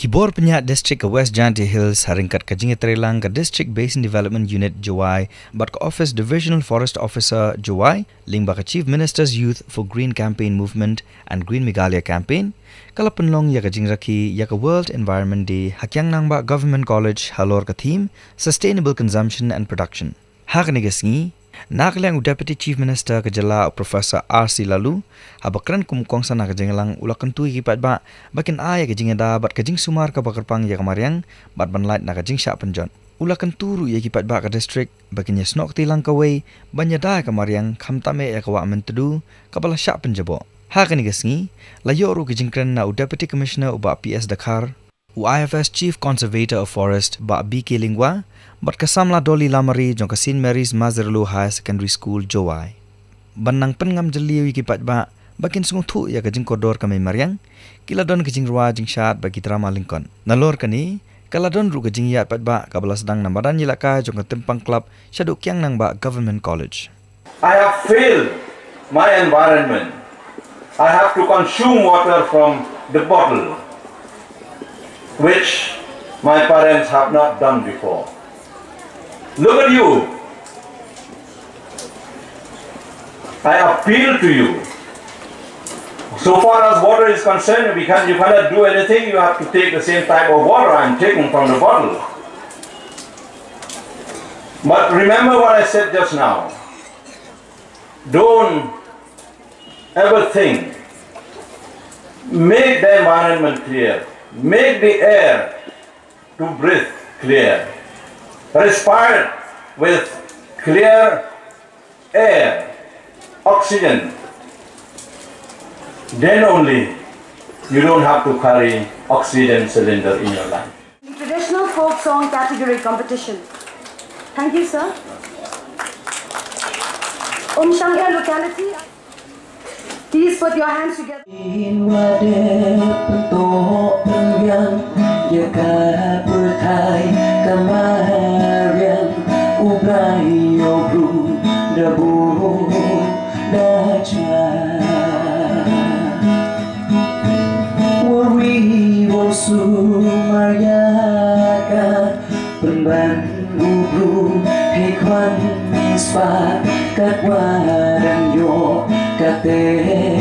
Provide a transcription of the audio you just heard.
Kibor penyak distrik ke West Jaiñtia Hills haringkat ke Jingit Trelang ke District Basin Development Unit Jawai bat ke Office Divisional Forest Officer Jawai lingba ke Chief Minister's Youth for Green Campaign Movement and Green Meghalaya Campaign kala penlong ya ke Rakhe ya ke World Environment Day hakyang nangba Government College halor ke theme Sustainable Consumption and Production. Hak ni ke Sngi Nakliang Deputy Chief Minister ke Jala Professor R.C. Lalu habakran kumkong sana ke jengelang ulakan tui kipat ba bakin aya ke jingeda bat ke jing sumar ke bakarpang ya ke Mariang bat banlait na ke jing syak penjon ulakan turu ya kipat ba ke distrik bakin ya snok tilang ke wei banyada ke Mariang khamtame ya ke wa mentedu kabala syak penjabo hakani ke Sngi layoru ke jingkren na Deputy Commissioner uba PS Dakar IFS Chief Conservator of Forest ba BK Lingwa bat kasamla doli lamari jong ke St Mary's Mazerlu High Secondary School Jawai. Banang pengam jeliu kipat ba bakin sungu thu ya ke jing kodor kami Mariang kila don ke jing ruwa jing syat bagi drama Lincoln. Nalor kani kala don ru ke jing yat pat ba kabala sedang namadan yilaka jong ke tempang club syaduk kyang nang ba Government College. I have failed my environment. I have to consume water from the bottle, which my parents have not done before. Look at you. I appeal to you. So far as water is concerned, you cannot do anything. You have to take the same type of water I'm taking from the bottle. But remember what I said just now. Don't ever think. Make the environment clear. Make the air to breathe clear. Respire with clear air, oxygen. Then only you don't have to carry oxygen cylinder in your life. Traditional folk song category competition. Thank you, sir. Sngi locality. Please put your hands together. Rakhe